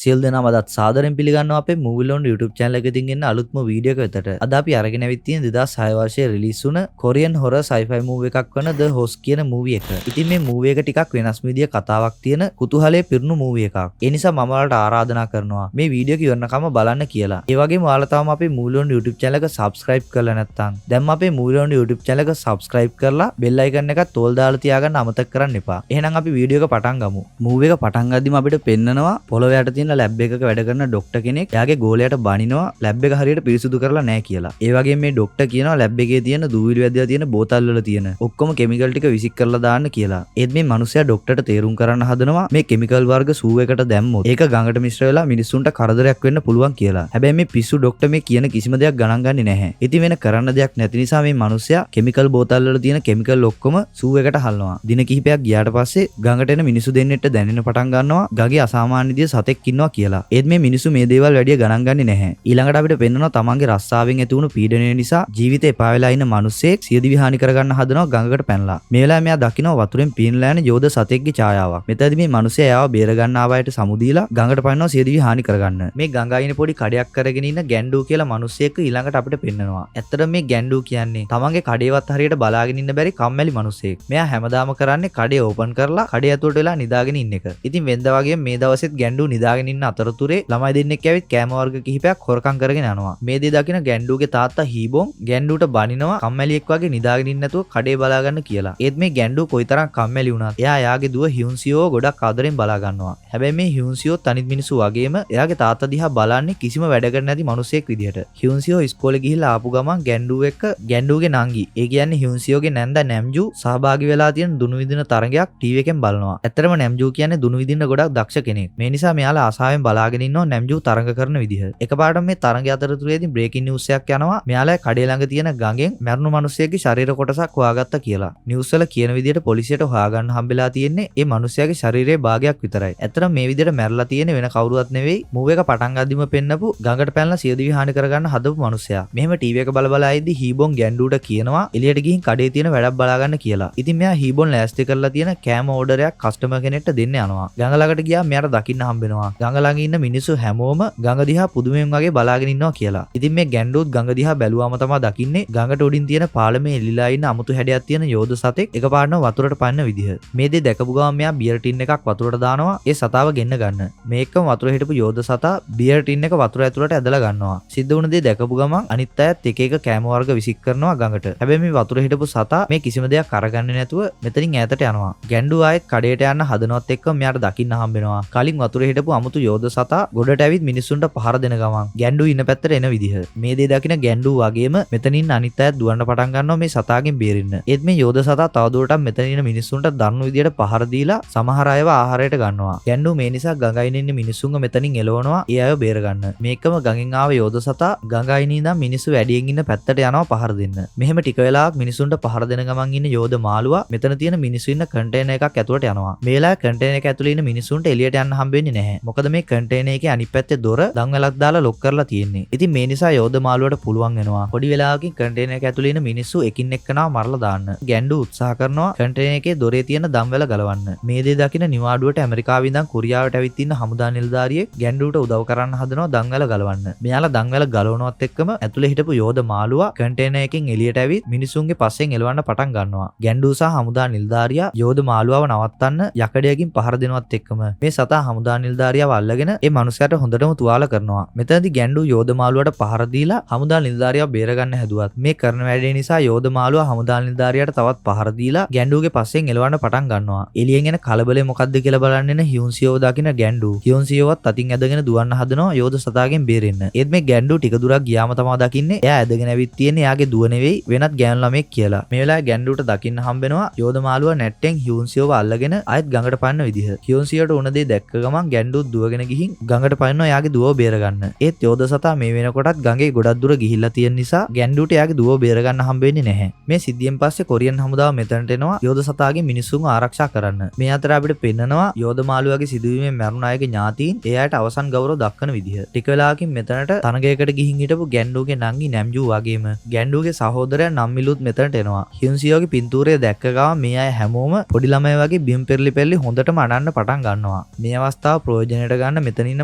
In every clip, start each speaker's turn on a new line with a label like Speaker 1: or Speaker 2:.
Speaker 1: සියලු දෙනාම අදත් සාදරයෙන් පිළිගන්නවා අපේ Movie Lounge YouTube channel එකේ තින් එන්න අලුත්ම වීඩියෝ එකකට. අද අපි අරගෙන ඇවිත් තියෙන 2006 වර්ෂයේ රිලීස් වුණ කොරියන් හොරර් sci-fi movie එකක් වන The Host කියන movie එක. ඉතින් මේ movie එක ටිකක් වෙනස් විදිය කතාවක් තියෙන කුතුහලයේ පිරුණු movie එකක්. ඒ නිසා මම ඔයාලට ආරාධනා කරනවා මේ වීඩියෝ එක ඉවරනකම බලන්න කියලා. ඒ වගේම ඔයාලා තාම අපේ Movie Lounge YouTube channel එක subscribe කරලා නැත්නම් දැන් අපේ Movie Lounge YouTube channel එක subscribe කරලා bell icon එකත් තෝල් දාලා තියාගන්න අමතක කරන්න එපා. එහෙනම් අපි වීඩියෝ එක පටන් ගමු. movie එක පටන් ගද්දිම අපිට පෙන්නනවා පොළොවේ යට තියෙන ලැබ් එකක වැඩ කරන ડોක්ටර් කෙනෙක් එයාගේ ගෝලයට බනිනවා ලැබ් එක හරියට පිරිසුදු කරලා නැහැ කියලා. ඒ වගේම මේ ડોක්ටර් කියනවා ලැබ් එකේ තියෙන දූවිලි වැදලා තියෙන බෝතල් වල තියෙන ඔක්කොම කිමිකල් ටික විසික් කරලා දාන්න කියලා. ඒත් මේ මිනිස්සයා ડોක්ටර්ට තේරුම් කරන්න හදනවා මේ කිමිකල් වර්ග සූ එකට දැම්මොත් ඒක ගඟට මිශ්‍ර වෙලා මිනිස්සුන්ට කරදරයක් වෙන්න පුළුවන් කියලා. හැබැයි මේ පිස්සු ડોක්ටර් මේ කියන කිසිම දෙයක් ගණන් ගන්නේ නැහැ. ඉතින් වෙන කරන්න දෙයක් නැති නිසා මේ මිනිස්සයා කිමිකල් බෝතල් වල තියෙන කිමිකල් ඔක්කොම සූ එකට හල්නවා. දින කිහිපයක් ගියාට පස්සේ ගඟට එන මිනිස්සු දෙන්නෙක්ට දැනෙන්න පටන් ගන්නවා ගඟේ අසාමාන්‍ය විදිය සතෙක් ඉන්නවා කියලා. ඒත් මේ මිනිස්සු මේ දේවල් වැඩි ගණන් ගන්නේ නැහැ. ඊළඟට අපිට පෙන්වනවා තමන්ගේ රස්සාවෙන් ඇති වුණු පීඩනය නිසා ජීවිතේ එපා වෙලා ඉන්න මිනිස්සෙක් සියදිවි හානි කරගන්න හදනවා ගඟකට පැනලා. මේ වෙලාවේ මෙයා දකිනවා වතුරෙන් පීනලා යන යෝධ සතෙක්ගේ ඡායාවක්. මෙතනදී මේ මිනිස්සයා එයාව බේර ගන්න ආවයට සමුදීලා ගඟට පනිනවා සියදිවි හානි කරගන්න. මේ ගඟ අයිනේ පොඩි කඩයක් කරගෙන ඉන්න ගැන්ඩු කියලා මිනිස්සෙක් ඊළඟට අපිට පෙන්වනවා. ඇත්තටම මේ ගැන්ඩු කියන්නේ තමන්ගේ කඩේවත් හරියට බලාගෙන ඉන්න බැරි කම්මැලි මිනිස්සෙක්. මෙයා හැමදාම කරන්නේ කඩේ ඕපන් කරලා කඩේ ඇතුළට වෙලා නිදාගෙන ඉන්න එක. ඉතින් වෙනදා වගේ මේ දවසෙත් ගැන්ඩු නිදාගෙන ඉන්න අතරතුරේ ළමයි දෙන්නෙක් ඇවිත් කෑම වර්ග කිහිපයක් හොරකම් කරගෙන යනවා. මේ දේ දකින ගැන්ඩුගේ තාත්තා හීබොන් ගැන්ඩුට බනිනවා කම්මැලියෙක් වගේ නිදාගෙන ඉන්න නැතුව කඩේ බලා ගන්න කියලා. ඒත් මේ ගැන්ඩු කොයිතරම් කම්මැලි වුණත් එයා එයාගේ දුව හියුන්සියෝ ගොඩක් ආදරෙන් බලා ගන්නවා. හැබැයි මේ හියුන්සියෝ තනිත් මිනිස්සු වගේම එයාගේ තාත්තා දිහා බලන්නේ කිසිම වැඩකට නැති මිනිසෙක් විදිහට. හියුන්සියෝ ඉස්කෝලේ ගිහිල්ලා ආපු ගමන් ගැන්ඩු එක්ක ගැන්ඩුගේ නංගි ඒ කියන්නේ හියුන්සියෝගේ නැන්දා නැම්ජු සහභාගී වෙලා තියෙන දුනු විදින තරගයක් ටීවී එකෙන් බලනවා. ඇත්තටම නැම්ජු කියන්නේ දුනු විදින්න ගොඩක් දක්ෂ කෙනෙක්. මේ නිසා මෙයාලා ආසාවෙන් බලාගෙන ඉන්නවා නැම්ජු තරඟ කරන විදිහ. එකපාරට මේ තරඟය අතරතුරේදී බ්‍රේකින් නිවුස් එකක් යනවා. මෙයාලා කඩේ ළඟ තියෙන ගඟෙන් මැරුණු මිනිහෙක්ගේ ශරීර කොටසක් හොයාගත්තා කියලා. නිවුස් වල කියන විදිහට පොලිසියට හොයාගන්න හම්බෙලා තියෙන්නේ මේ මිනිහයාගේ ශරීරයේ භාගයක් විතරයි. ඇත්තටම මේ විදිහට මැරලා තියෙන්නේ වෙන කවුරුවත් නෙවෙයි. මූව් එක පටන් ගද්දිම පෙන්නපු ගඟට පැනලා සියදිවි හානි කරගන්න හදපු මිනිහයා. මෙහෙම ටීවී එක බල ඉද්දි හීබොන් ගැන්ඩුට කියනවා එළියට ගිහින් කඩේ තියෙන වැඩක් බලාගන්න කියලා. ඉතින් මෙයා හීබොන් ලෑස්ති කරලා තියෙන කෑම ඕඩරයක් කස්ටමර් කෙනෙක්ට දෙන්න යනවා. ගඟ ළඟට ගියා මෙයාට දකින්න හම්බෙනවා. ගඟ ළඟ ඉන්න මිනිස්සු හැමෝම ගඟ දිහා පුදුමයෙන් වගේ බලාගෙන ඉන්නවා කියලා. ඉතින් මේ ගැන්ඩුත් ගඟ දිහා බැලුවාම තමයි දකින්නේ ගඟට උඩින් තියෙන පාලමේ එලිලා ඉන්න අමුතු හැඩයක් තියෙන යෝධ සතෙක් එකපාරටම වතුරට පනින විදිහ. මේ දේ දැකපු ගමන් මෙයා බියර් ටින් එකක් වතුරට දානවා ඒ සතාව ගෙන්න ගන්න. මේකම වතුර හිටපු යෝධ සතා බියර් ටින් එක වතුර ඇතුළට ඇදලා ගන්නවා. සිද්ධ වුණ දේ දැකපු ගමන් අනිත් අයත් එක එක කෑම වර්ග විසික් කරනවා ගඟට. හැබැයි මේ වතුර හිටපු සතා මේ කිසිම දෙයක් අරගන්නේ නැතුව මෙතනින් ඈතට යනවා. ගැන්ඩු ආයෙත් කඩේට යන්න හදනවත් එක්ක මෙයාට දකින්න හම්බෙනවා. කලින් වතුර හිටපු අමුතු යෝධ සතා ගොඩට ඇවිත් මිනිස්සුන්ට පහර දෙන ගමන් ගැන්ඩු ඉන්න පැත්තට එන විදිහ. මේ දේ දකින ගැන්ඩු වගේම මෙතනින් අනිත් අයත් දුවන්න පටන් ගන්නවා මේ සතාගෙන් බේරෙන්න. ඒත් මේ යෝධ සතා තවදුරටත් මෙතන ඉන්න මිනිස්සුන්ට දරුණු විදියට පහර දීලා සමහර අයව ආහාරයට ගන්නවා. ගැන්ඩු මේ නිසා ගඟ අයිනේ ඉන්න මිනිස්සුන්ව මෙතනින් එලවනවා ඒ අයව බේර ගන්න. මේකම ගඟෙන් ආව යෝධ සතා ගඟ අයිනේ ඉඳන් මිනිස්සු වැඩියෙන් ඉන්න පැත්තට යනවා පහර දෙන්න. මෙහෙම ටික වෙලාවක් මිනිස්සුන්ට පහර දෙන ගමන් ඉන්න යෝධ මාළුවා මෙතන තියෙන මිනිස්සු ඉන්න කන්ටේනර් එකක් ඇතුළට යනවා. මේ වෙලාවේ කන්ටේනර් එක ඇතුළේ ඉන්න මිනිස්සුන්ට එළියට යන්න හම්බෙන්නේ නැහැ. මොකද මේ කන්ටේනර් එකේ අනිත් පැත්තේ දොර දන්වැලක් දාලා ලොක් කරලා තියෙන්නේ. ඉතින් මේ නිසා යෝධ මාළුවට පුළුවන් වෙනවා පොඩි වෙලාවකින් කන්ටේනර් එක ඇතුළේ ඉන්න මිනිස්සු එකින් එක්කනව මරලා දාන්න. ගැන්ඩු උත්සාහ කරනවා කන්ටේනර් එකේ දොරේ තියෙන දන්වැල ගලවන්න. මේ දේ දකින නිවාඩුවට ඇමරිකාවේ ඉඳන් කොරියාවට ඇවිත් ඉන්න හමුදා නිලධාරියෙක් ගැන්ඩුට උදව් කරන්න හදනවා දන්වැල ගලවන්න. මෙයාලා දන්වැල ගලවනවත් එක්කම ඇතුළේ හිටපු යෝධ මාළුවා කන්ටේනර් එකෙන් එළියට ඇවිත් මිනිසුන්ගේ පස්සෙන් එලවන්න පටන් ගන්නවා. ගැන්ඩු සහ හමුදා නිලධාරියා යෝධ මාළුවාව නවත්තන්න යකඩයකින් පහර දෙනවත් එක්කම මේ සතා හමුදා නිලධාරියාව අල්ලගෙන ඒ මනුස්සයාට හොඳටම තුවාල කරනවා. මෙතනදී ගැන්ඩු යෝධ මාළුවාට පහර දීලා හමුදා නිලධාරියාව බේරගන්න හැදුවත් මේ කරන වැඩේ නිසා යෝධ මාළුවා හමුදා නිලධාරියාට තවත් පහර දීලා ගැන්ඩුගේ පස්සෙන් එලවන්න පටන් ගන්නවා. එළියෙන් එන කලබලේ මොකද්ද කියලා බලන්න එන හියුන්සියෝ දකින ගැන්ඩු හියුන්සියෝවත් අතින් ඇදගෙන දුවන්න හදනවා යෝධ සතාගෙන් බේරෙන්න. ඒත් මේ ගැන්ඩු ටික දුරක් ගියාම තමයි දකින්නේ එයා ඇදගෙන ඇවිත් තියෙන්නේ එයාගේ දුව නෙවෙයි වෙනත් ගෑනු ළමෙක් කියලා. මේ වෙලාවේ ගැන්ඩුට දකින්න හම්බෙනවා යෝධ මාළුවා නැට්ටෙන් හියුන්සියෝව අල්ලගෙන ආයෙත් ගඟට පනින විදිහ. හියුන්සියෝට උන දේ දැක්ක ගමන් ගැන්ඩුත් දුවගෙන ගිහින් ගඟට පනිනවා එයාගේ දුවව බේරගන්න. ඒත් යෝධ සතා මේ වෙනකොටත් ගඟේ ගොඩක් දුර ගිහිල්ලා තියෙන නිසා ගැන්ඩුට එයාගේ දුවව බේරගන්න හම්බෙන්නේ නැහැ. මේ සිද්ධියෙන් පස්සේ කොරියන් හමුදාව මෙතනට එනවා යෝධ සතාගේ මිනිස්සුන්ව ආරක්ෂා කරන්න. මේ අතර අපිට පෙන්නනවා යෝධ මාළුවාගේ සිදුවීමෙන් මැරුණ අයගේ ඥාතීන් එයාට අවසන් ගෞරව දක්වන විදිහ. ටික වෙලාවකින් මෙතනට තරගයකට ගිහින් හිටපු ගැන්ඩුගේ නංගි නැම්ජු වගේම ගැන්ඩුගේ සහෝදරයා නම්මිලුත් මෙතනට එනවා. හියුන්සියෝගේ පින්තූරය දැක්ක ගමන් මේ අය හැමෝම පොඩි ළමයි වගේ බිම් පෙරලි පෙරලි හොඳටම අනන්න පටන් ගන්නවා. මේ අවස්ථාව ප්‍රයෝජනයට පෙන්නට ගන්න මෙතන ඉන්න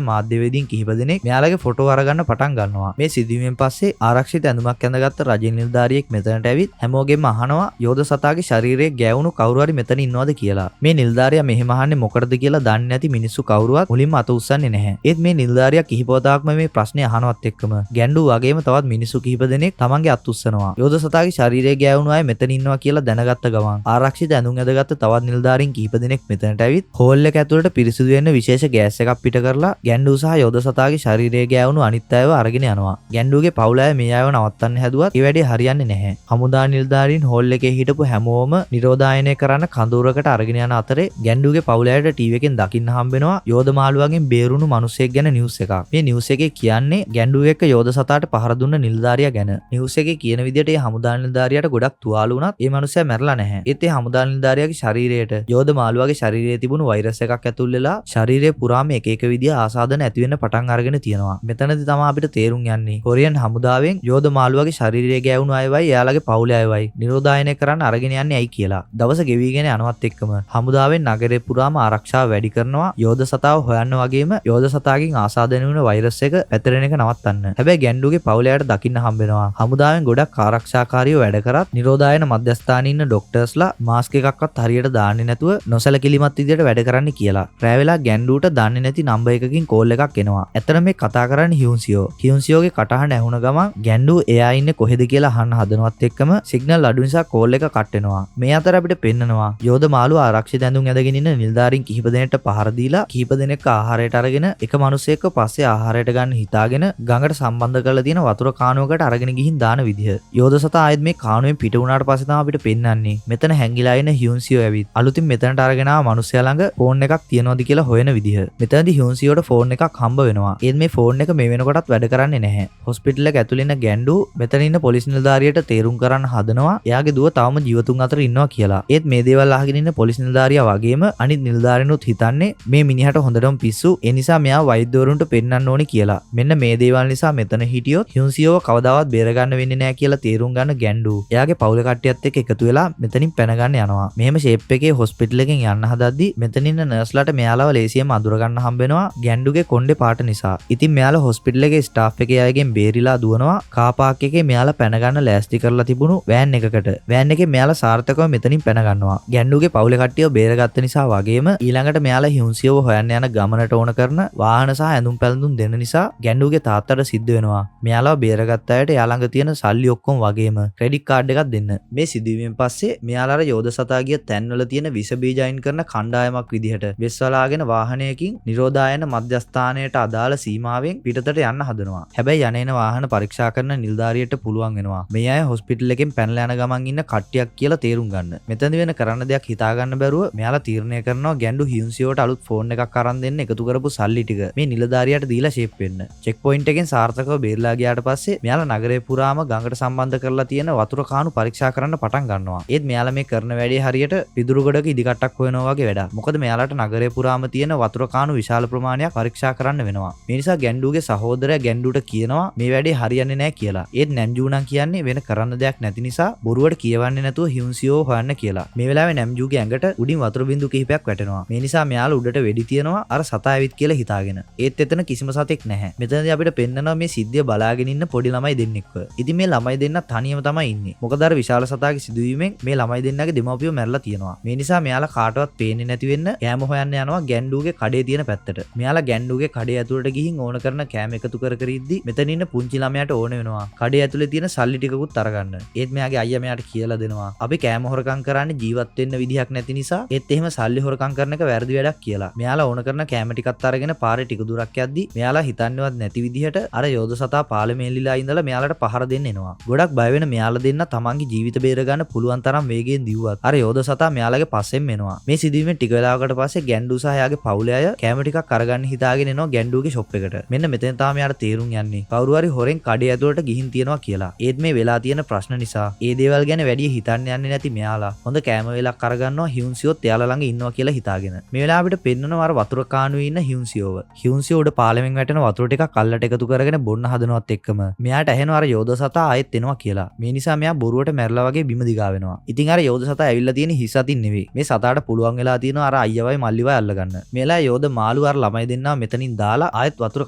Speaker 1: මාධ්‍යවේදීන් කිහිප දෙනෙක් මෙයාලගේ ෆොටෝ අරගන්න පටන් ගන්නවා. මේ සිදුවීමෙන් පස්සේ ආරක්ෂිත ඇඳුමක් ඇඳගත්ත රජ නිලධාරියෙක් මෙතනට ඇවිත් හැමෝගෙම අහනවා යෝධ සතාගේ ශරීරයේ ගෑවුණු කවුරු හරි මෙතන ඉන්නවද කියලා. මේ නිලධාරියා මෙහෙම අහන්නේ මොකටද කියලා දන්නේ නැති මිනිස්සු කවුරුවත් මුලින්ම අත උස්සන්නේ නැහැ. ඒත් මේ නිලධාරියා කිහිපවතාවක්ම මේ ප්‍රශ්නේ අහනවත් එක්කම ගැන්ඩු වගේම තවත් මිනිස්සු කිහිප දෙනෙක් තමන්ගේ අත් උස්සනවා. යෝධ සතාගේ ශරීරයේ ගෑවුණු අය මෙතන ඉන්නවා කියලා දැනගත්ත ගමන් ආරක්ෂිත ඇඳුම් ඇඳගත්ත තවත් නිලධාරීන් කිහිප දෙනෙක් මෙතනට ඇවිත් හෝල් එක ඇතුළට පිරිසිදු වෙන්න විශේෂ ගෑස් එකක් පිට කරලා ගැන්ඩු සහ යෝධ සතාගේ ශරීරයේ ගෑවුණු අනිත් අයව අරගෙන යනවා. ගැන්ඩුගේ පවුල අය මේ අයව නවත්තන්න හැදුවත් ඒ වැඩේ හරියන්නේ නැහැ. හමුදා නිලධාරීන් හෝල් එකේ හිටපු හැමෝම නිරෝධායනය කරන්න කඳවුරකට අරගෙන යන අතරේ ගැන්ඩුගේ පවුල අයට ටීවී එකෙන් දකින්න හම්බෙනවා යෝධ මාළුවගෙන් බේරුණු මිනිසෙක් ගැන නිවුස් එකක්. මේ නිවුස් එකේ කියන්නේ ගැන්ඩු එක්ක යෝධ සතාට පහර දුන්න නිලධාරියා ගැන. නිවුස් එකේ කියන විදිහට ඒ හමුදා නිලධාරියාට ගොඩක් තුවාල වුණත් ඒ මිනිස්සයා මැරලා නැහැ. ඒත් ඒ හමුදා නිලධාරියාගේ ශරීරයට යෝධ මාළුවගේ ශරීරයේ තිබුණු වෛරස් එකක් ඇතුල් වෙලා ශරීරය පුරාම එක එක විදිහ ආසාදන ඇති වෙන්න පටන් අරගෙන තියෙනවා. මෙතනදී තමයි අපිට තේරුම් යන්නේ කොරියන් හමුදාවෙන් යෝධ මාළුවගේ ශරීරයේ ගෑවුණු අයවයි එයාලගේ පවුලේ අයවයි නිරෝධායනය කරන්න අරගෙන යන්නේ ඇයි කියලා. දවස ගෙවිගෙන යනවත් එක්කම හමුදාවෙන් නගරේ පුරාම ආරක්ෂාව වැඩි කරනවා යෝධ සතාව හොයන්න වගේම යෝධ සතාගෙන් ආසාදනය වුණ වෛරස් එක පැතිරෙන එක නවත්තන්න. හැබැයි ගැන්ඩුගේ පවුලයට දකින්න හම්බෙනවා හමුදාවෙන් ගොඩක් ආරක්ෂාකාරීව වැඩ කරත් නිරෝධායන මධ්‍යස්ථානයේ ඉන්න ડોක්ටර්ස්ලා මාස්ක් එකක්වත් හරියට දාන්නේ නැතුව නොසලකිලිමත් විදියට වැඩ කරන්න කියලා. රෑ වෙලා ගැන්ඩුට දන්නේ නැති නම්බර් එකකින් කෝල් එකක් එනවා. ඇත්තට මේ කතා කරන්නේ හියුන්සියෝ. හියුන්සියෝගේ කටහඬ ඇහුණ ගමන් ගැන්ඩු එයා ඉන්නේ කොහෙද කියලා අහන්න හදනවත් එක්කම සිග්නල් අඩු නිසා කෝල් එක කට් වෙනවා. මේ අතර අපිට පෙන්නනවා යෝධ මාළුව ආරක්ෂිත ඇඳුම් ඇඳගෙන ඉන්න නිලධාරීන් කිහිප දෙනෙක්ට පහර දීලා කිහිප දෙනෙක් ආහාරයට අරගෙන එක මිනිසෙක්ව පස්සේ ආහාරයට ගන්න හිතාගෙන ගඟට සම්බන්ධ කරලා තියෙන වතුර කානුවකට අරගෙන ගිහින් දාන විදිහ. යෝධ සතා ආයෙත් මේ කානුවෙන් පිට වුණාට පස්සේ තමයි අපිට පෙන්නන්නේ මෙතන හැංගිලා ඉන්න හියුන්සියෝ ඇවිත් අලුතින් මෙතනට අරගෙන ආව මිනිස්සයා ළඟ ෆෝන් එකක් තියනවාද කියලා හොයන විදිහ. මෙතනදී හියුන්සියෝට ෆෝන් එකක් හම්බ වෙනවා. ඒත් මේ ෆෝන් එක මේ වෙනකොටත් වැඩ කරන්නේ නැහැ. හොස්පිටල් එක ඇතුළේ ඉන්න ගැන්ඩු මෙතන ඉන්න පොලිස් නිලධාරියට තේරුම් කරන්න හදනවා එයාගේ දුව තවම ජීවතුන් අතර ඉන්නවා කියලා. ඒත් මේ දේවල් අහගෙන ඉන්න පොලිස් නිලධාරියා වගේම අනිත් නිලධාරීනුත් හිතන්නේ මේ මිනිහට හොඳටම පිස්සු ඒ නිසා මෙයා වෛද්‍යවරුන්ට පෙන්නන්න ඕනි කියලා. මෙන්න මේ දේවල් නිසා මෙතන හිටියොත් හියුන්සියෝව කවදාවත් බේරගන්න වෙන්නේ නැහැ කියලා තේරුම් ගන්න ගැන්ඩු එයාගේ පවුල කට්ටියත් එක්ක එකතු වෙලා මෙතනින් පැන ගන්න යනවා. මෙහෙම ෂේප් එකේ හොස්පිටල් එකෙන් යන්න හදද්දි මෙතන ඉන්න නර්ස්ලාට මෙයාලව ලේසියෙන්ම අඳුර ගන්න හම්බ වෙනවා ගැන්ඩුගේ කොණ්ඩේ පාට නිසා. ඉතින් මෙයාලා හොස්පිටල් එකේ ස්ටාෆ් එකේ අයගෙන් බේරිලා දුවනවා කාර් පාක් එකේ මෙයාලා පැන ගන්න ලෑස්ති කරලා තිබුණු වෑන් එකකට. වෑන් එකේ මෙයාලා සාර්ථකව මෙතනින් පැන ගන්නවා. ගැන්ඩුගේ පවුලේ කට්ටියව බේරගත්ත නිසා වගේම ඊළඟට මෙයාලා හියුන්සියෝව හොයන්න යන ගමනට ඕන කරන වාහන සහ ඇඳුම් පැළඳුම් දෙන්න නිසා ගැන්ඩුගේ තාත්තට සිද්ධ වෙනවා මෙයාලව බේරගත්ත අයට එයා ළඟ තියෙන සල්ලි ඔක්කොම වගේම ක්‍රෙඩිට් කාඩ් එකක් දෙන්න. මේ සිදුවීමෙන් පස්සේ මෙයාලා යෝධ සතා ගිය තැන්වල තියෙන විස බීජ අයින් කරන කණ්ඩායමක් විදිහට වෙස්වලාගෙන වාහනයකින් නිරෝධායන මධ්‍යස්ථානයට අදාළ සීමාවෙන් පිටතට යන්න හදනවා. හැබැයි යන්නේන වාහන පරීක්ෂා කරන නිලධාරියට පුළුවන් වෙනවා මේ අය හොස්පිටල් එකෙන් පැනලා යන ගමන් ඉන්න කට්ටියක් කියලා තේරුම් ගන්න. මෙතනදි වෙන කරන්න දෙයක් හිතා ගන්න බැරුව මෙයාලා තීරණය කරනවා ගැන්ඩු හියුන්සියෝට අලුත් ෆෝන් එකක් අරන් දෙන්න එකතු කරපු සල්ලි ටික මේ නිලධාරියාට දීලා ෂේප් වෙන්න. චෙක් පොයින්ට් එකෙන් සාර්ථකව බේරලා ගියාට පස්සේ මෙයාලා නගරේ පුරාම ගඟට සම්බන්ධ කරලා තියෙන වතුර කාණු පරීක්ෂා කරන්න පටන් ගන්නවා. ඒත් මෙයාලා මේ කරන වැඩේ හරියට පිදුරු ගොඩක ඉදිකට්ටක් හොයනවා වගේ වැඩක්. මොකද මෙයාලට නගරේ පුරාම තියෙන වතුර කාණු විශාල ප්‍රමාණයක් පරීක්ෂා කරන්න වෙනවා. මේ නිසා ගැන්ඩුගේ සහෝදරයා ගැන්ඩුට කියනවා මේ වැඩේ හරියන්නේ නැහැ කියලා. ඒත් නැම්ජූ නම් කියන්නේ වෙන කරන්න දෙයක් නැති නිසා බොරුවට කියවන්නේ නැතුව හියුන්සියෝ හොයන්න කියලා. මේ වෙලාවේ නැම්ජූගේ ඇඟට උඩින් වතුර බින්දු කිහිපයක් වැටෙනවා. මේ නිසා මෙයාලා උඩට වෙඩි තියනවා අර සතා ඇවිත් කියලා හිතාගෙන. ඒත් එතන කිසිම සතෙක් නැහැ. මෙතනදී අපිට පෙන්නනවා මේ සිද්ධිය බලාගෙන ඉන්න පොඩි ළමයි දෙන්නෙක්ව. ඉතින් මේ ළමයි දෙන්න තනියම තමයි ඉන්නේ. මොකද අර විශාල සතාගේ සිදුවීමෙන් මේ ළමයි දෙන්නගේ දෙමව්පියෝ මැරලා තියෙනවා. මේ නිසා මෙයාලා කාටවත් පේන්නේ නැති වෙන්න කෑම හොයන්න යනවා ගැන්ඩුගේ කඩේ තියෙන පැත්තට. මෙයාලා ගැන්ඩුගේ කඩේ ඇතුළට ගිහින් ඕන කරන කෑම එකතු කර කර ඉද්දි මෙතන ඉන්න පුංචි ළමයාට ඕන වෙනවා කඩේ ඇතුලේ තියෙන සල්ලි ටිකකුත් අරගන්න. ඒත් මෙයාගේ අයියා මෙයාට කියලා දෙනවා අපි කෑම හොරකම් කරන්නේ ජීවත් වෙන්න විදිහක් නැති නිසා ඒත් එහෙම සල්ලි හොරකම් කරන එක වැරදි වැඩක් කියලා. මෙයාලා ඕන කරන කෑම ටිකත් අරගෙන පාරේ ටික දුරක් යද්දි මෙයාලා හිතන්නේවත් නැති විදිහට අර යෝධ සතා පාලමේලිලා ඉඳලා මෙයාලට පහර දෙන්න එනවා. ගොඩක් බය වෙන මෙයාලා දෙන්න තමන්ගේ ජීවිත බේර ගන්න පුළුවන් තරම් වේගයෙන් දිව්වත් අර යෝධ සතා මෙයාලගේ පස්සෙන් එනවා. මේ සිදුවීමෙන් ටික වෙලාවකට පස්සේ ගැන්ඩු සහ එයාගේ පවුලේ අය කෑම ටිකක් අරගන්න හිතාගෙන එනවා ගැන්ඩුගේ ෂොප් එකට. මෙන්න මෙතෙන් තමයි මෙයාට තේරුම් යන්නේ කවුරු හරි හොරෙන් කඩේ ඇතුළට ගිහින් තියනවා කියලා. ඒත් මේ වෙලා තියෙන ප්‍රශ්න නිසා ඒ දේවල් ගැන වැඩි හිතන්න යන්නේ නැති මෙයාලා හොඳ කෑම වේලක් අරගන්නවා හියුන්සියෝත් එයාලා ළඟ ඉන්නවා කියලා හිතාගෙන. මේ වෙලාවට පෙන්නනවා අර වතුර කානුවේ ඉන්න හියුන්සියෝව. හියුන්සියෝ උඩ පාලෙමින් වැටෙන වතුර ටිකක් අල්ලට එකතු කරගෙන බොන්න හදනවත් එක්කම මෙයාට ඇහෙනවා අර යෝධ සතා ආයෙත් එනවා කියලා. මේ නිසා මෙයා බොරුවට මැරලා වගේ බිම දිගා වෙනවා. ඉතින් අර යෝධ සතා ඇවිල්ලා තියෙන හිස් අතින් නෙවෙයි. මේ සතාට පුළුවන් වෙලා තියෙනවා අර අයියවයි මල්ලිවයි අල්ලගන්න. මෙලා යෝධ මාළු මාළුවා අර ළමයි දෙන්නා මෙතනින් දාලා ආයෙත් වතුර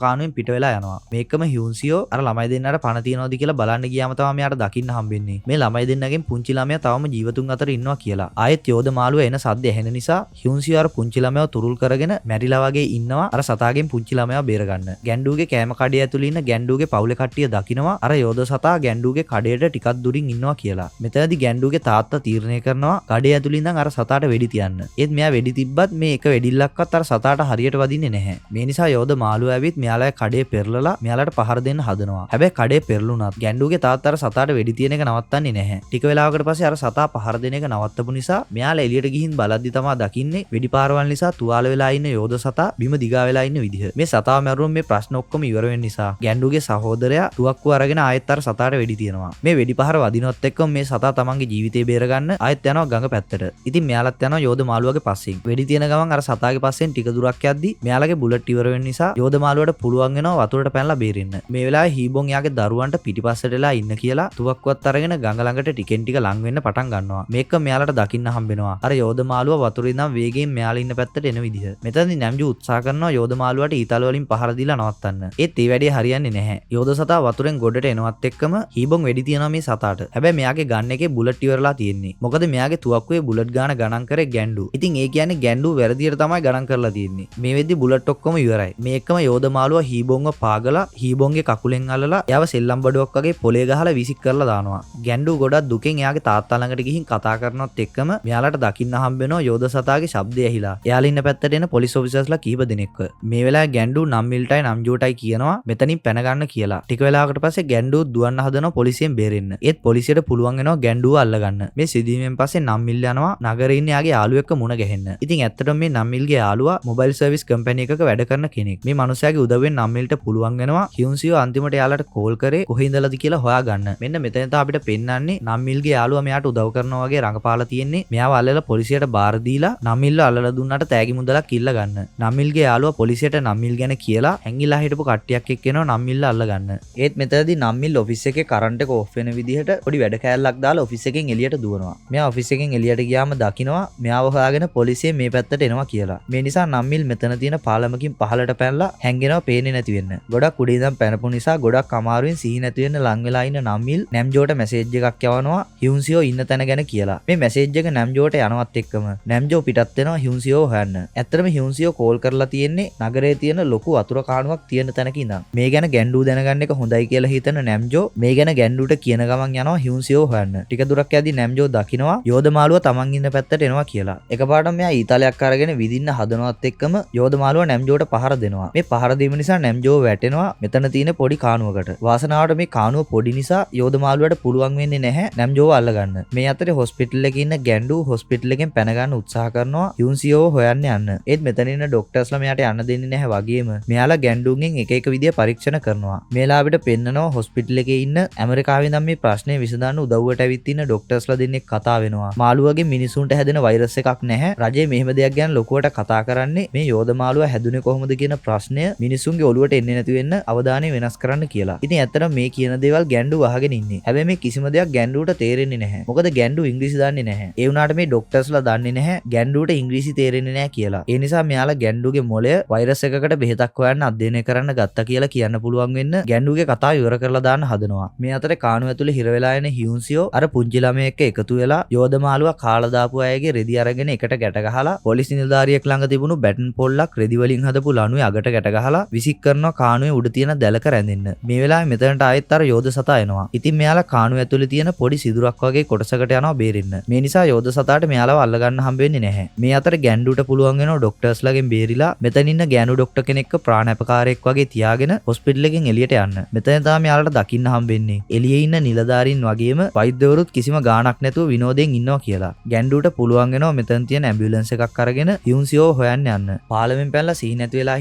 Speaker 1: කානුවෙන් පිට වෙලා යනවා. මේකම හියුන්සියෝ අර ළමයි දෙන්නාට පණ තියනවද කියලා බලන්න ගියාම තමයි මෙයාට දකින්න හම්බෙන්නේ. මේ ළමයි දෙන්නගෙන් පුංචි ළමයා තවම ජීවතුන් අතර ඉන්නවා කියලා. ආයෙත් යෝධ මාළුවා එන සද්ද ඇහෙන නිසා හියුන්සියෝ අර පුංචි ළමයාව තුරුල් කරගෙන මැරිලා වගේ ඉන්නවා අර සතාගෙන් පුංචි ළමයාව බේරගන්න. ගැන්ඩුගේ කෑම කඩේ ඇතුළේ ඉන්න ගැන්ඩුගේ පවුලේ කට්ටිය දකිනවා අර යෝධ සතා ගැන්ඩුගේ කඩේට ටිකක් දුරින් ඉන්නවා කියලා. මෙතනදී ගැන්ඩුගේ තාත්තා තීරණය කරනවා කඩේ ඇතුළේ ඉඳන් අර සතාට වෙඩි තියන්න. ඒත් මෙයා වෙඩි තිබ්බත් මේ එක වෙඩිල්ලක්වත් අර සතාට හරියට වදින්නේ නැහැ. මේ නිසා යෝධ මාළුවා ඇවිත් මෙයාලගේ කඩේ පෙරලලා මෙයාලට පහර දෙන්න හදනවා. හැබැයි කඩේ පෙරළුණත් ගැන්ඩුගේ තාත්තා අර සතාට වෙඩි තියන එක නවත්තන්නේ නැහැ. ටික වෙලාවකට පස්සේ අර සතා පහර දෙන එක නවත්තපු නිසා මෙයාලා එළියට ගිහින් බලද්දි තමයි දකින්නේ වෙඩි පාරවල් නිසා තුවාල වෙලා ඉන්න යෝධ සතා බිම දිගා වෙලා ඉන්න විදිහ. මේ සතාව මැරුවම මේ ප්‍රශ්න ඔක්කොම ඉවර වෙන නිසා ගැන්ඩුගේ සහෝදරයා තුවක්කුව අරගෙන ආයෙත් අර සතාට වෙඩි තියනවා. මේ වෙඩි පහර වදිනොත් එක්කම මේ සතා තමන්ගේ ජීවිතේ බේරගන්න ආයෙත් යනවා ගඟ පැත්තට. ඉතින් මෙයාලත් යනවා යෝධ මාළුවාගේ පස්සෙන්. වෙඩි තියන ගමන් අර සතාගේ පස්සෙන් ටික දුරක් යද්දි මෙයාලගේ බුලට් ඉවර වෙන නිසා යෝධ මාළුවාට පුළුවන් වෙනවා වතුරට පැනලා බේරෙන්න. මේ වෙලාවේ හීබොන් යාගේ දරුවන්ට පිටිපස්සට වෙලා ඉන්න කියලා තුවක්කුවත් අරගෙන ගඟ ළඟට ටිකෙන් ටික ලං වෙන්න පටන් ගන්නවා. මේක මෙයාලට දකින්න හම්බෙනවා. අර යෝධ මාළුවා වතුරේ ඉඳන් වේගයෙන් මෙයාලා ඉන්න පැත්තට එන විදිහ. මෙතනදී නැම්ජු උත්සාහ කරනවා යෝධ මාළුවාට ඊතල වලින් පහර දීලා නවත්තන්න. ඒත් ඒ වැඩේ හරියන්නේ නැහැ. යෝධ සතා වතුරෙන් ගොඩට එනවත් එක්කම හීබොන් වෙඩි තියනවා මේ සතාට. හැබැයි මෙයාගේ ගන් එකේ බුලට් ඉවරලා තියෙන්නේ. මොකද මෙයාගේ තුවක්කුවේ බුලට් ගාන ගණන් කරේ ගැන්ඩු. ඉතින් ඒ කියන්නේ ගැන්ඩු වැරදියට තමයි ගණන් කරලා තියෙන්නේ. මේ වෙද්දි බුලට් ඔක්කොම ඉවරයි. මේකම යෝධ මාළුවා හීබොන්ව පාගලා හීබොන්ගේ කකුලෙන් අල්ලලා එයාව සෙල්ලම් බඩුවක් වගේ පොලේ ගහලා විසික් කරලා දානවා. ගැන්ඩු ගොඩක් දුකෙන් එයාගේ තාත්තා ළඟට ගිහින් කතා කරනවත් එක්කම මෙයාලට දකින්න හම්බෙනවා යෝධ සතාගේ ශබ්දය ඇහිලා. එයාලා ඉන්න පැත්තට එන පොලිස් ඔෆිසර්ස්ලා කීප දෙනෙක්ව. මේ වෙලාවේ ගැන්ඩු නම්මිල්ටයි නම්ජෝටයි කියනවා මෙතනින් පැන ගන්න කියලා. ටික වෙලාවකට පස්සේ ගැන්ඩු දුවන්න හදනවා පොලිසියෙන් බේරෙන්න. ඒත් පොලිසියට පුළුවන් වෙනවා ගැන්ඩුව අල්ලගන්න. මේ සිදුවීමෙන් පස්සේ නම්මිල් යනවා නගරේ ඉන්න යාගේ යාළුවෙක් එක්ක මුණ ගැහෙන්න. ඉතින් ඇත්තටම මේ නම්මිල්ගේ යාළුවා මොබයිල් සර්විස් කම්පැනි එකක වැඩ කරන කෙනෙක්. මේ මනුස්සයාගේ උදව්වෙන් නම්මිල්ට පුළුවන් වෙනවා හියුන්සියෝ අන්තිමට යාලට කෝල් කරේ කොහේ ඉඳලාද කියලා හොයාගන්න. මෙන්න මෙතන තමයි අපිට පෙන්වන්නේ නම්මිල්ගේ යාළුවා මෙයාට උදව් කරනවා වගේ රඟපාලා තියෙන්නේ. මෙයාව අල්ලලා පොලිසියට බාර දීලා නම්මිල්ව අල්ලලා දුන්නාට තෑගි මුදලක් ඉල්ල ගන්න. නම්මිල්ගේ යාළුවා පොලිසියට නම්මිල් ගැන කියලා හැංගිලා හිටපු කට්ටියක් එක්ක එනවා නම්මිල්ව අල්ලගන්න. ඒත් මෙතනදී නම්මිල් ඔෆිස් එකේ කරන්ට් එක ඔෆ් වෙන විදිහට පොඩි වැඩ කෑල්ලක් දාලා ඔෆිස් එකෙන් එළියට දුවනවා. මෙයා ඔෆිස් එකෙන් එළියට ගියාම දකිනවා මෙයාව හොයාගෙන පොලිසිය මේ පැත්තට එනවා කියලා. මේ නිසා නම්මිල් මෙතන තියෙන පාලමකින් පහළට පැනලා හැංගෙනවා පේන්නේ නැති වෙන්න. ගොඩක් උඩ ඉඳන් පැනපු නිසා ගොඩක් අමාරුවෙන් සිහි නැති වෙන්න ලං වෙලා ඉන්න නම්මිල් නැම්ජෝට මැසේජ් එකක් යවනවා හියුන්සියෝ ඉන්න තැන ගැන කියලා. මේ මැසේජ් එක නැම්ජෝට යනවත් එක්කම නැම්ජෝ පිටත් වෙනවා හියුන්සියෝ හොයන්න. ඇත්තටම හියුන්සියෝ කෝල් කරලා තියෙන්නේ නගරේ තියෙන ලොකු වතුර කාණුවක් තියෙන තැනක ඉඳන්. මේ ගැන ගැන්ඩු දැනගන්න එක හොඳයි කියලා හිතන නැම්ජෝ මේ ගැන ගැන්ඩුට කියන ගමන් යනවා හියුන්සියෝ හොයන්න. ටික දුරක් යද්දි නැම්ජෝ දකිනවා යෝධ මාළුවා තමන් ඉන්න පැත්තට එනවා කියලා. එකපාරටම මෙයා ඊතලයක් අරගෙන විදින්න හදනවත් එක්කම යෝධ මාළුවා නැම්ජෝට පහර දෙනවා. මේ පහර දීම නිසා නැම්ජෝ වැටෙනවා මෙතන තියෙන පොඩි කාණුවකට. වාසනාවට මේ කාණුව පොඩි නිසා යෝධ මාළුවාට පුළුවන් වෙන්නේ නැහැ නැම්ජෝව අල්ලගන්න. මේ අතරේ හොස්පිටල් එකේ ඉන්න ගැන්ඩු හොස්පිටල් එකෙන් පැන ගන්න උත්සාහ කරනවා හියුන්සියෝව හොයන්න යන්න. ඒත් මෙතන ඉන්න ડોක්ටර්ස්ලා මෙයාට යන්න දෙන්නේ නැහැ වගේම මෙයාලා ගැන්ඩුන්ගෙන් එක එක විදිය පරීක්ෂණ කරනවා. මේලා අපිට පෙන්නනවා හොස්පිටල් එකේ ඉන්න ඇමරිකාවේ ඉඳන් මේ ප්‍රශ්නේ විසඳන්න උදව්වට ඇවිත් ඉන්න ડોක්ටර්ස්ලා දෙන්නෙක් කතා වෙනවා. මාළුවගේ මිනිසුන්ට හැදෙන වෛරස් එකක් නැහැ. රජේ මෙහෙම දෙයක් ගැන ලොකුවට කතා කරන්නේ මේ යෝධ මාළුවා හැදුනේ කොහොමද කියන ප්‍රශ්නය මිනිසුන්ගේ ඔළුවට එන්නේ නැති වෙන්න අවධානය වෙනස් කරන්න කියලා. ඉතින් ඇත්තටම මේ කියන දේවල් ගැන්ඩු අහගෙන ඉන්නේ. හැබැයි මේ කිසිම දෙයක් ගැන්ඩුවට තේරෙන්නේ නැහැ. මොකද ගැන්ඩු ඉංග්‍රීසි දන්නේ නැහැ. ඒ වුණාට මේ ડોක්ටර්ස්ලා දන්නේ නැහැ ගැන්ඩුවට ඉංග්‍රීසි තේරෙන්නේ නැහැ කියලා. ඒ නිසා මෙයාලා ගැන්ඩුගේ මොළය වෛරස් එකකට බෙහෙතක් හොයන්න අධ්‍යයනය කරන්න ගත්තා කියලා කියන්න පුළුවන් වෙන්න ගැන්ඩුගේ කතාව ඉවර කරලා දාන්න හදනවා. මේ අතරේ කාණුව ඇතුලේ හිර වෙලා එන හියුන්සියෝ අර පුංචි ළමයෙක් එක්ක එකතු වෙලා යෝධ මාළුවා කාලා දාපු අයගේ රෙදි අරගෙන එකට ගැට ගහලා පොලිස් නිලධාරියෙක් ළඟ තිබුණු බැටන් පොල්ලක් රෙදි වලින් හදපු ලණුවේ අගට ගැට ගහලා විසික් කරනවා කාණුවේ උඩ තියෙන දැලක රැඳෙන්න. මේ වෙලාවේ මෙතනට ආයෙත් අර යෝධ සතා එනවා. ඉතින් මෙයාලා කාණුව ඇතුලේ තියෙන පොඩි සිදුරක් වගේ කොටසකට යනවා බේරෙන්න. මේ නිසා යෝධ සතාට මෙයාලව අල්ලගන්න හම්බ වෙන්නේ නැහැ. මේ අතර ගැන්ඩුට පුළුවන් වෙනවා ડોක්ටර්ස්ලාගෙන් බේරිලා මෙතන ඉන්න ගෑනු ડોක්ටර් කෙනෙක්ව ප්‍රාණාපකාරයෙක් වගේ තියාගෙන හොස්පිටල් එකෙන් එළියට යන්න. මෙතන තමයි මෙයාලට දකින්න හම්බෙන්නේ. එළියේ ඉන්න නිලධාරීන් වගේම වෛද්‍යවරුත් කිසිම ගාණක් නැතුව විනෝදයෙන් ඉන්නවා කියලා. ගැන්ඩුට පුළුවන් වෙනවා මෙතන තියෙන ඇම්බියුලන්ස් එකක් අරගෙන හියුන්සියෝ හොයන්න යන්න. පාලමෙන් පැනලා සිහි නැති වෙලා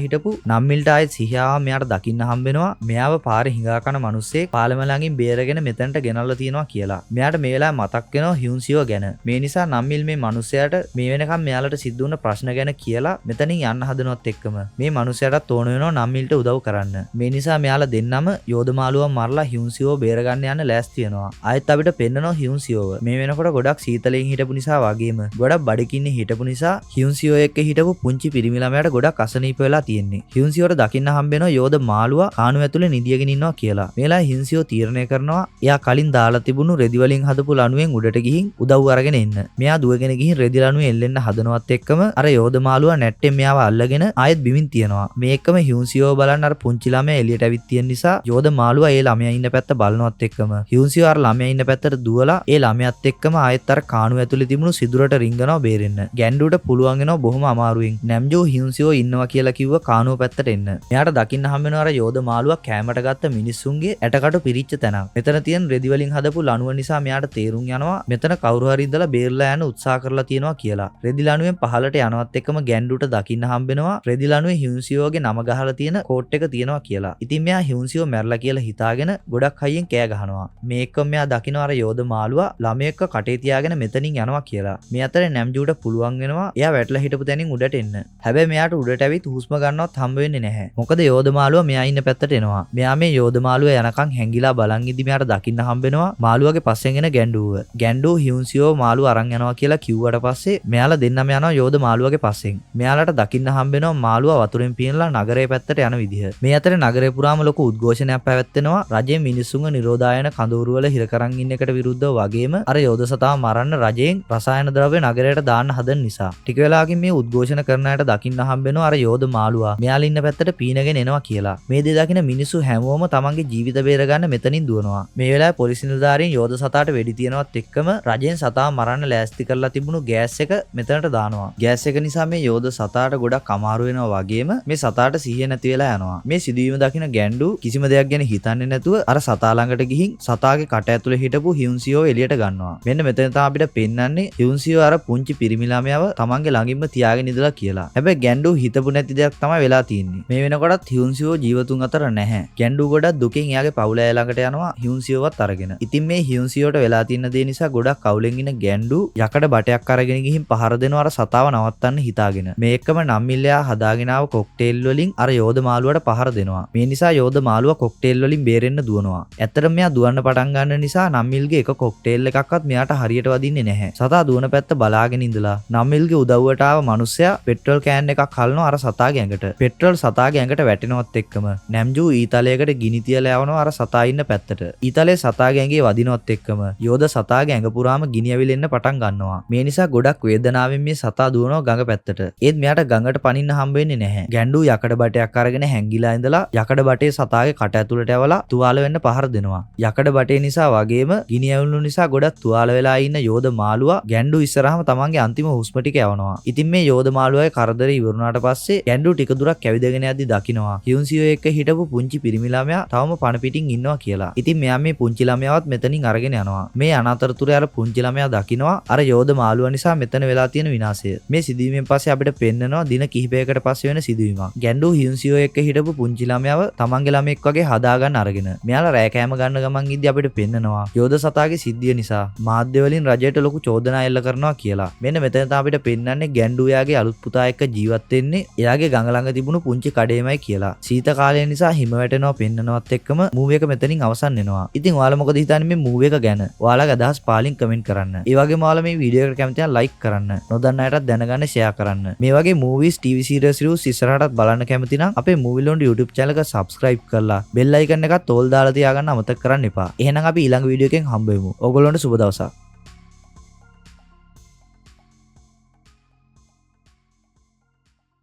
Speaker 1: හිටපු නම්මිල්ට ආයෙත් සිහිය ආව මෙයාට දකින්න හම්බෙනවා. මෙයාව පාරේ හිඟා කන මිනිස්සෙක් පාලම ළඟින් බේරගෙන මෙතනට ගෙනල්ලා තියනවා කියලා. මෙයාට මේ වෙලාවේ මතක් වෙනවා හියුන්සියෝ ගැන. මේ නිසා නම්මිල් මේ මිනිස්සයාට මේ වෙනකම් මෙයාලට සිද්ධ වුණ ප්‍රශ්න ගැන කියලා මෙතනින් යන්න හදනවත් එක්කම මේ මිනිස්සයාට ඕන වෙනවා නම්මිල්ට උදව් කරන්න. මේ නිසා මෙයාලා දෙන්නම යෝධ මාළුවා මරලා හියුන්සියෝ බේරගන්න යන්න ලෑස්ති වෙනවා. ආයෙත් අපිට පෙන්නනවා හියුන්සියෝව. මේ වෙනකොට ගොඩක් සීතලෙන් හිටපු නිසා වගේම ගොඩක් බඩකින්නේ හිටපු නිසා හියුන්සියෝ එක්ක හිටපු පුංචි පිරිමි ළමයාට ළමයාට ගොඩක් අසනීප වෙලා තියෙන්නේ. හියුන්සියෝට දකින්න හම්බෙනවා යෝධ මාළුවා කාණුව ඇතුලේ නිදියගෙන ඉන්නවා කියලා. මේලා හියුන්සියෝ තීරණය කරනවා එයා කලින් දාලා තිබුණු රෙදි වලින් හදපු ලණුවෙන් උඩට ගිහින් උදව් අරගෙන එන්න. මෙයා දුවගෙන ගිහින් රෙදි ලණුවේ එල්ලෙන්න හදනවත් එක්කම අර යෝධ මාළුවා නැට්ටෙන් මෙයාව අල්ලගෙන ආයෙත් බිමින් තියනවා. මේ එක්කම හියුන්සියෝ බලන්න අර පුංචි ළමයා එළියට ඇවිත් තියෙන නිසා යෝධ මාළුවා ඒ ළමයා ඉන්න පැත්ත බලනවත් එක්කම හියුන්සියෝ අර ළමයා ඉන්න පැත්තට දුවලා ඒ ළමයාත් එක්කම ආයෙත් අර කාණුව ඇතුලේ තිබුණු සිදුරට රිංගනවා බේරෙන්න. ගැන්ඩුවට පුළුවන් වෙනවා බොහොම අමාරුවෙන්. නැම්ජෝ හියුන්සියෝ ඉන්නවා කියලා කිව්ව කාණුව පැත්තට එන්න. මෙයාට දකින්න හම්බ වෙනවා අර යෝධ මාළුවා කැමරට ගත්ත මිනිස්සුන්ගේ ඇටකටු පිරිච්ච තැනක්. මෙතන තියෙන රෙදි වලින් හදපු ලණුව නිසා මෙයාට තේරුම් යනවා මෙතන කවුරු හරි ඉඳලා බේරලා යන්න උත්සාහ කරලා තියෙනවා කියලා. රෙදි ලණුවෙන් පහලට යනවත් එක්කම ගැන්ඩුට දකින්න හම්බෙනවා රෙදි ලණුවේ හියුන්සියෝගේ නම ගහලා තියෙන කෝට් එක තියෙනවා කියලා. ඉතින් මෙයා හියුන්සියෝ මැරලා කියලා හිතාගෙන ගොඩක් හයියෙන් කෑ ගහනවා. මේ එක්කම මෙයා දකින්න අර යෝධ මාළුවා ළමයෙක්ව කටේ තියාගෙන මෙතනින් යනවා කියලා. මේ අතරේ නැම්ජුට පුළුවන් වෙනවා එයා වැටලා හිටපු තැනින් උඩට එන්න. හැබැයි මෙයාට උඩට ඇවිත් හුස්ම ගන්නවත් හම්බ වෙන්නේ නැහැ. මොකද යෝධ මාළුවා මෙයා ඉන්න පැත්තට එනවා. මෙයා මේ යෝධ මාළුවා යනකම් හැංගිලා බලන් ඉදි මෙයාට දකින්න හම්බෙනවා මාළුවාගේ පස්සෙන් එන ගැන්ඩුව. ගැන්ඩුව හියුන්සියෝ මාළුව අරන් යනවා කියලා කිව්වට පස්සේ මෙයාලා දෙන්නම යනවා යෝධ මාළුවාගේ පස්සෙන්. මෙයාලට දකින්න හම්බෙනවා මාළුවා වතුරෙන් පිනලා නගරේ පැත්තට යන විදිහ. මේ අතරේ නගරේ පුරාම ලොකු උද්ඝෝෂණයක් පැවැත්වෙනවා. රජයේ මිනිස්සුන්ව නිරෝධායන කඳවුරු වල හිර කරන් ඉන්න එකට විරුද්ධව වගේම අර යෝධ සතාව මරන්න රජයෙන් රසායන ද්‍රව්‍ය නගරයට දාන්න හදන නිසා. ටික වෙලාවකින් මේ උද්ඝෝෂණ කරන අයට දකින්න හම්බෙනවා අර යෝධ මාළුවා මෙයාලා ඉන්න පැත්තට පීනගෙන එනවා කියලා. මේ දේ දකින මිනිස්සු හැමෝම තමන්ගේ ජීවිත බේරගන්න මෙතනින් දුවනවා. මේ වෙලාවේ පොලිස් නිලධාරීන් යෝධ සතාට වෙඩි තියනවත් එක්කම රජයෙන් සතාව මරන්න ලෑස්ති කරලා තිබුණු ගෑස් එක මෙතනට දානවා. ගෑස් එක නිසා මේ යෝධ සතාට ගොඩක් අමාරු වෙනවා වගේම මේ සතාට සිහිය නැති වෙලා යනවා. මේ සිදුවීම දකින ගැන්ඩු කිසිම දෙයක් ගැන හිතන්නේ නැතුව අර සතා ළඟට ගිහින් සතාගේ කට ඇතුලේ හිටපු හියුන්සියෝ එළියට ගන්නවා. මෙන්න මෙතන තමයි අපිට පෙන්වන්නේ හියුන්සියෝ අර පුංචි පිරිමි ළමයාව තමන්ගේ ළඟින්ම තියාගෙන ඉඳලා කියලා. හැබැයි ගැන්ඩු හිතපු නැති දෙයක් තමයි වෙලා තියෙන්නේ. මේ වෙනකොටත් හියුන්සියෝ ජීවතුන් අතර නැහැ. ගැන්ඩු ගොඩක් දුකින් එයාගේ පවුල ඇය ළඟට යනවා හියුන්සියෝවත් අරගෙන. ඉතින් මේ හියුන්සියෝට වෙලා තියෙන දේ නිසා ගොඩක් කවුලෙන් ඉන්න ගැන්ඩු යකඩ බටයක් අරගෙන ගිහින් පහර දෙනවා අර සතාව නවත්තන්න හිතාගෙන. මේ එක්කම නම්මිල්ලයා හදාගෙන ආව කොක්ටේල් වලින් අර යෝධ මාළුවාට පහර දෙනවා. මේ නිසා යෝධ මාළුවා කොක්ටේල් වලින් බේරෙන්න දුවනවා. ඇත්තටම මෙයා දුවන්න පටන් ගන්න නිසා නම්මිල්ගේ එක කොක්ටේල් එකක්වත් මෙයාට හරියට වදින්නේ නැහැ. සතා දුවන පැත්ත බලාගෙන ඉඳලා නම්මිල්ගේ උදව්වට ආව මිනිස්සයා පෙට්‍රල් කෑන් එකක් හලනවා අර සතාගේ ඇඟට. පෙට්‍රල් සතාගේ ඇඟට වැටෙනවත් එක්කම නැම්ජු ඊතලයකට ගිනි තියලා යවනවා අර සතා ඉන්න පැත්තට. ඊතලේ සතාගේ ඇඟේ වදිනවත් එක්කම යෝධ සතාගේ ඇඟ පුරාම ගිනි ඇවිලෙන්න පටන් ගන්නවා. මේ නිසා ගොඩක් වේදනාවෙන් මේ සතා දුවනවා ගඟ පැත්තට. ඒත් මෙයාට ගඟට පනින්න හම්බ වෙන්නේ නැහැ. ගැන්ඩු යකඩ බටයක් අරගෙන හැංගිලා ඉඳලා යකඩ බටේ සතාගේ කට ඇතුළට ඇවලා තුවාල වෙන්න පහර දෙනවා. යකඩ බටේ නිසා වගේම ගිනි ඇවිල්ලු නිසා ගොඩක් තුවාල වෙලා ඉන්න යෝධ මාළුවා ගැන්ඩු ඉස්සරහම තමන්ගේ අන්තිම හුස්ම ටික යවනවා. ඉතින් මේ යෝධ මාළුවාගේ කරදරේ ඉවරුණාට පස්සේ ගැන්ඩු ටික දුරක් ඇවිදගෙන යද්දි දකිනවා හියුන්සියෝ එක්ක හිටපු පුංචි පිරිමි ළමයා තවම පණ පිටින් ඉන්නවා කියලා. ඉතින් මෙයා මේ පුංචි ළමයාවත් මෙතනින් අරගෙන යනවා. මේ අනතරතුරේ අර පුංචි ළමයා දකිනවා අර යෝධ මාළුවා නිසා මෙතන වෙලා තියෙන විනාශය. මේ සිදුවීමෙන් පස්සේ අපිට පෙන්නනවා දින කිහිපයකට පස්සේ වෙන සිදුවීමක්. ගැන්ඩු හියුන්සියෝ එක්ක හිටපු පුංචි ළමයාව තමන්ගේ ළමෙක් වගේ හදාගන්න අරගෙන. මෙයාලා රෑ කෑම ගන්න ගමන් ඉද්දි අපිට පෙන්නනවා යෝධ සතාගේ සිද්ධිය නිසා මාධ්‍ය වලින් රජයට ලොකු චෝදනා එල්ල කරනවා කියලා. මෙන්න මෙතන තමයි අපිට පෙන්නන්නේ ගැන්ඩු එයාගේ අලුත් පුතා එක්ක ජීවත් වෙන්නේ එයාගේ ගඟ ළඟ තිබුණු පුංචි කඩේමයි කියලා. සීත කාලය නිසා හිම වැටෙනවා පෙන්නනවත් එක්කම මූවි එක මෙතනින් අවසන් වෙනවා. ඉතින් ඔයාලා මොකද හිතන්නේ මේ මූවි එක ගැන? ඔයාලගේ අදහස් පාලින් කමෙන්ට් කරන්න. ඒ වගේම ඔයාලා මේ වීඩියෝ එකට කැමති නම් ලයික් කරන්න. නොදන්න අයටත් දැනගන්න ෂෙයා කරන්න. මේ වගේ මූවිස් TV සීරීස් රිව්ස් ඉස්සරහටත් බලන්න කැමති නම් අපේ මූවි ලොන්ඩ YouTube channel එක subscribe කරලා bell icon එකත් all දාලා තියාගන්න අමතක කරන්න එපා. එහෙනම් අපි ඊළඟ වීඩියෝ එකෙන් හම්බ වෙමු. ඔයගොල්ලන්ට සුබ දවසක්.